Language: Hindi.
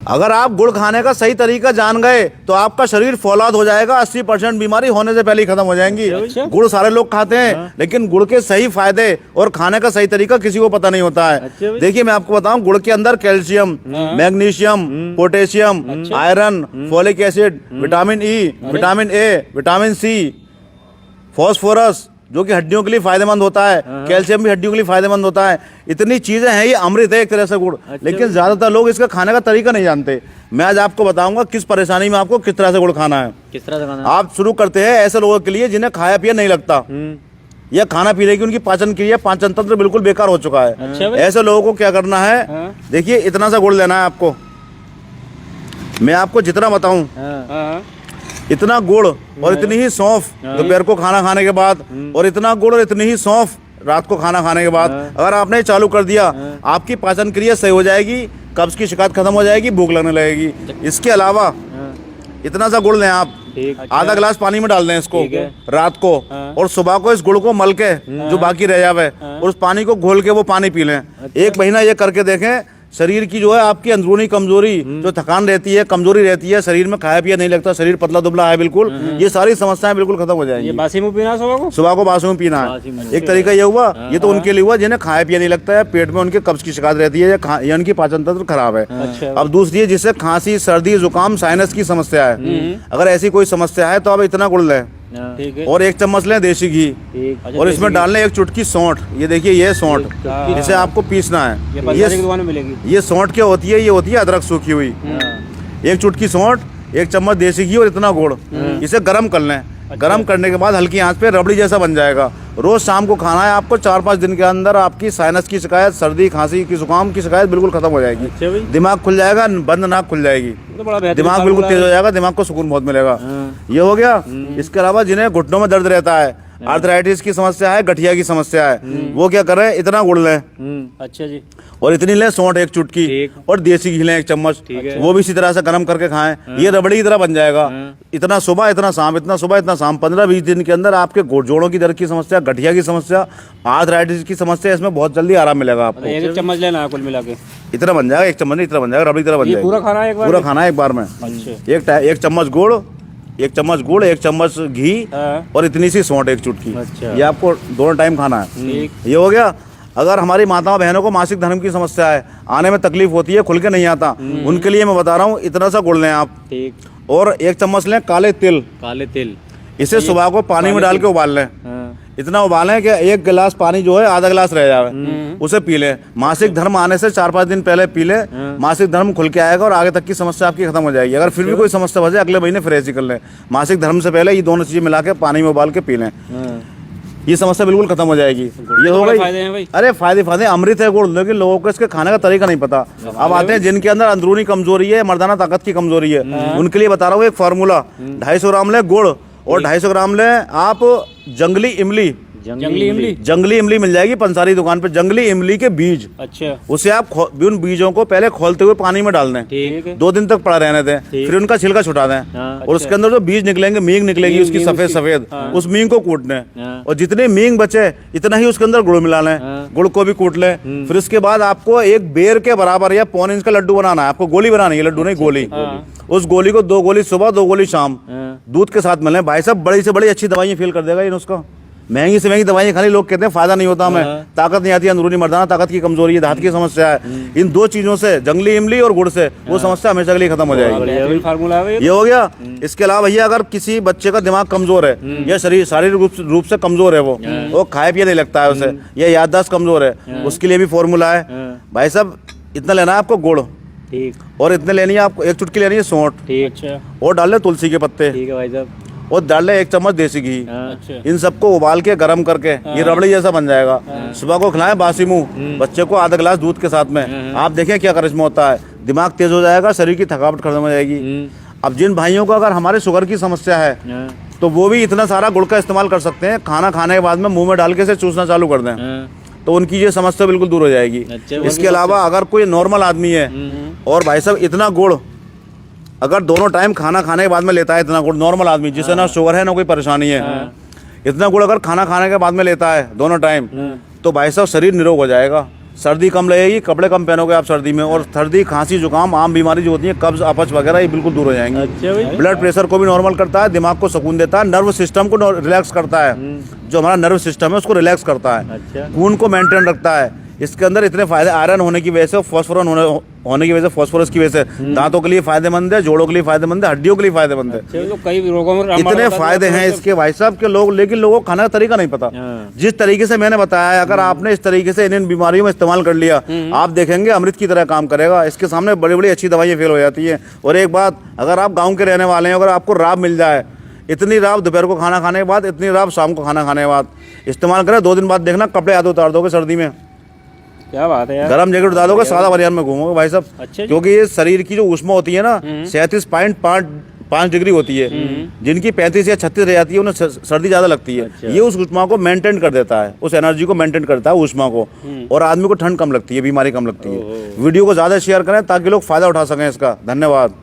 अगर आप गुड़ खाने का सही तरीका जान गए तो आपका शरीर फौलाद हो जाएगा। 80% बीमारी होने से पहले ही खत्म हो जाएंगी। गुड़ सारे लोग खाते हैं लेकिन गुड़ के सही फायदे और खाने का सही तरीका किसी को पता नहीं होता है। देखिए मैं आपको बताऊं, गुड़ के अंदर calcium, magnesium, potassium, iron, folic acid, vitamin E, vitamin A, vitamin C, phosphorus जो कि हड्डियों के लिए फायदेमंद होता है, कैल्शियम भी हड्डियों के लिए फायदेमंद होता है। इतनी चीजें हैं, ये अमृत है एक तरह से गुड़। लेकिन ज्यादातर लोग इसका खाने का तरीका नहीं जानते। मैं आज आपको बताऊंगा किस परेशानी में आपको किस तरह से गुड़ खाना है। किस तरह से खाना है? आप शुरू करते हैं ऐसे लोगों के लिए जिन्हें खाया पिया नहीं लगता या खाना पीने की उनकी पाचन क्रिया, पाचन तंत्र बिल्कुल बेकार हो चुका है। ऐसे लोगों को क्या करना है, देखिए इतना सा गुड़ लेना है आपको। मैं आपको जितना बताऊं इतना गुड़ और इतनी ही सौंफ दोपहर को खाना खाने के बाद, और इतना गुड़ और इतनी ही सौंफ रात को खाना खाने के बाद अगर आपने ये चालू कर दिया, आपकी पाचन क्रिया सही हो जाएगी, कब्ज की शिकायत खत्म हो जाएगी, भूख लगने लगेगी। इसके अलावा इतना सा गुड़ लें आप, आधा गिलास पानी में डाल दें इसको रात को, और सुबह को इस गुड़ को मल के जो बाकी रह जावे और उस पानी को घोल के वो पानी पी लें। 1 महीना ये करके देखें, शरीर की जो है आपकी अंदरूनी कमजोरी, जो थकान रहती है, कमजोरी रहती है, शरीर में खाया पिया नहीं लगता, शरीर पतला दुबला है बिल्कुल, ये सारी समस्याएं बिल्कुल खत्म हो जाएंगी। ये बासी मुंह पीना सुबह को बासी मुंह पीना है। एक तरीका ये हुआ, ये तो उनके लिए हुआ जिन्हें खाया पिया नहीं लगता है, पेट में उनके कब्ज की शिकायत रहती है या उनकी पाचन तंत्र खराब है। अब दूसरी है जिससे खांसी, सर्दी, जुकाम, साइनस की समस्या है। अगर ऐसी कोई समस्या है तो आप इतना गुड़ लें और 1 चम्मच लें देसी घी, और इसमें डालने 1 चुटकी सौंठ। ये देखिए ये सौंठ, इसे आपको पीसना है। ये सौंठ क्या होती है, ये होती है अदरक सूखी हुई। 1 चुटकी सौंठ, 1 चम्मच देसी घी और इतना गुड़, इसे गर्म कर लें। गर्म करने के बाद हल्की आंच पे रबड़ी जैसा बन जाएगा। रोज शाम को खाना है आपको। 4-5 दिन के अंदर आपकी साइनस की शिकायत, सर्दी, खांसी की, जुकाम की शिकायत बिल्कुल खत्म हो जाएगी। दिमाग खुल जाएगा, बंद नाक खुल जाएगी, दिमाग बिल्कुल तेज हो जाएगा, दिमाग को सुकून बहुत मिलेगा। ये हो गया। इसके अलावा जिन्हें घुटनों में दर्द रहता है, आर्थराइटिस की समस्या है, गठिया की समस्या है, वो क्या कर रहे हैं, इतना गुड़ लें। अच्छा जी। और इतनी लें सौंठ 1 चुटकी, और देसी घी लें 1 चम्मच, वो भी इसी तरह से गर्म करके खाएं। ये रबड़ी की तरह बन जाएगा। इतना सुबह इतना शाम, इतना सुबह इतना शाम। 15-20 दिन के अंदर आपके जोड़ों की दर्द की समस्या, गठिया की समस्या, आर्थराइटिस की समस्या, इसमें बहुत जल्दी आराम मिलेगा आपको। 1 चम्मच लेना है कुल मिला के, इतना बन जाएगा। 1 चम्मच नहीं, इतना बन जाएगा, रबड़ी तरह बन जाएगा। पूरा खाना है एक बार में। 1 चम्मच गुड़, 1 चम्मच गुड़, 1 चम्मच घी और इतनी सी सौंठ 1 चुटकी। ये आपको दोनों टाइम खाना है। ये हो गया। अगर हमारी माताओं बहनों को मासिक धर्म की समस्या है, आने में तकलीफ होती है, खुल के नहीं आता, उनके लिए मैं बता रहा हूँ इतना सा गुड़ लें आप, और 1 चम्मच लें काले तिल। इसे सुबह को पानी में डाल के उबाल लें। इतना उबालें कि 1 गिलास पानी जो है आधा गिलास रह जाए, उसे पी लें। मासिक धर्म आने से 4-5 दिन पहले पी लें, मासिक धर्म खुल के आएगा और आगे तक की समस्या आपकी खत्म हो जाएगी। अगर फिर भी कोई समस्या बचे, अगले महीने फिर ऐसी कर लें। मासिक धर्म से पहले ये दोनों चीजें मिला के पानी में उबाल के पी लें, ये समस्या बिल्कुल खत्म हो जाएगी। ये हो गई। अरे फायदे अमृत है गुड़, लेकिन लोगों को इसके खाने का तरीका नहीं पता। अब आते हैं जिनके अंदर अंदरूनी कमजोरी है, मर्दाना ताकत की कमजोरी है, उनके लिए बता रहा हूँ एक फार्मूला। 250 ग्राम ले गुड़ और 250 ग्राम ले आप जंगली इमली मिल जाएगी पंसारी दुकान पे। जंगली इमली के बीज, अच्छा, उसे आप उन बीजों को पहले खोलते हुए पानी में डाल दें, 2 दिन तक पड़ा रहने दें, फिर उनका छिलका छुटा दें, और उसके अंदर जो बीज निकलेंगे, मींग निकलेगी उसकी सफेद, उस मींग को कूट लें, और जितने मींग बचे इतना ही उसके अंदर गुड़ मिला लें, गुड़ को भी कूट लें। फिर उसके बाद आपको 1 बेर के बराबर या 1.25 इंच का लड्डू बनाना है। आपको गोली बनानी है, लड्डू नहीं गोली। उस गोली को 2 गोली सुबह, 2 गोली शाम दूध के साथ मिलें। भाई साहब बड़ी से बड़ी अच्छी दवाइयाँ फील कर देगा ये नुस्खा। महंगी से महंगी दवाइयाँ खाली लोग कहते हैं फायदा नहीं होता हमें, ताकत नहीं आती, अंदरूनी मर्दाना ताकत की कमजोरी है, दांत की समस्या है। इन 2 चीजों से, जंगली इमली और गुड़ से, वो समस्या हमेशा के लिए खत्म हो जाएगी। ये हो गया। इसके अलावा भैया अगर किसी बच्चे का दिमाग कमजोर है या शारीरिक रूप से कमजोर है, वो खाए पिए नहीं लगता है उसे, या याददाश्त कमजोर है, उसके लिए भी फॉर्मूला है। भाई साहब इतना लेना है आपको गुड़, और इतने लेनी है आपको 1 चुटकी लेनी है सौंठ, और डाल ले तुलसी के पत्ते, और डाल ले 1 चम्मच देसी घी। इन सबको उबाल के गर्म करके ये रबड़ी जैसा बन जाएगा। सुबह को खिलाएं बासी मुंह बच्चे को, आधा गिलास दूध के साथ में। आप देखें क्या करिश्मा होता है, दिमाग तेज हो जाएगा, शरीर की थकावट खत्म हो जाएगी। अब जिन भाइयों को अगर हमारे शुगर की समस्या है तो वो भी इतना सारा गुड़ का इस्तेमाल कर सकते हैं। खाना खाने के बाद में मुंह में डाल के इसे चूसना चालू कर दें तो उनकी ये समस्या बिल्कुल दूर हो जाएगी। इसके अलावा अगर कोई नॉर्मल आदमी है और भाई साहब इतना गुड़ अगर दोनों टाइम खाना खाने के बाद में लेता है, इतना गुड़ नॉर्मल आदमी जिसे ना शुगर है ना कोई परेशानी है, इतना गुड़ अगर खाना खाने के बाद में लेता है दोनों टाइम, तो भाई साहब शरीर निरोग हो जाएगा। सर्दी कम लगेगी, कपड़े कम पहनोगे आप सर्दी में, और सर्दी खांसी जुकाम आम बीमारी जो होती है कब्ज अपच वगैरह ये बिल्कुल दूर हो जाएंगी। अच्छा भाई। ब्लड प्रेशर को भी नॉर्मल करता है, दिमाग को सुकून देता है, नर्व सिस्टम को रिलैक्स करता है, जो हमारा नर्व सिस्टम है उसको रिलैक्स करता है, अच्छा। खून को मेंटेन रखता है। इसके अंदर इतने फायदे आयरन होने की वजह से, फॉस्फोरस होने की वजह से, फॉस्फोरस की वजह से दांतों के लिए फायदेमंद है, जोड़ों के लिए फायदेमंद है, हड्डियों के लिए फायदेमंद है। तो कई रोगों में इतने फायदे हैं इसके भाई साहब के लोग, लेकिन लोगों को खाने का तरीका नहीं पता। जिस तरीके से मैंने बताया है, अगर आपने इस तरीके से इन बीमारियों में इस्तेमाल कर लिया, आप देखेंगे अमृत की तरह काम करेगा। इसके सामने बड़ी बड़ी अच्छी दवाइयाँ फेल हो जाती है। और एक बात, अगर आप गाँव के रहने वाले हैं, अगर आपको राब मिल जाए, इतनी राब दोपहर को खाना खाने के बाद, इतनी राब शाम को खाना खाने के बाद इस्तेमाल करें, 2 दिन बाद देखना कपड़े आधे उतार दोगे सर्दी में। क्या बात है यार। गरम जैकेट उतार दोगे, सादा बाजार में घूमोगे भाई साहब। अच्छा जी। क्योंकि ये शरीर की जो ऊष्मा होती है ना 37.5 डिग्री होती है, जिनकी 35 या 36 रह जाती है उन्हें सर्दी ज़्यादा लगती है। अच्छा। ये उस ऊष्मा को मेंटेन कर देता है, उस एनर्जी को मेंटेन करता है, ऊष्मा को, और आदमी को ठंड कम लगती है, बीमारी कम लगती है। वीडियो को ज़्यादा शेयर करें ताकि लोग फ़ायदा उठा सकें इसका। धन्यवाद।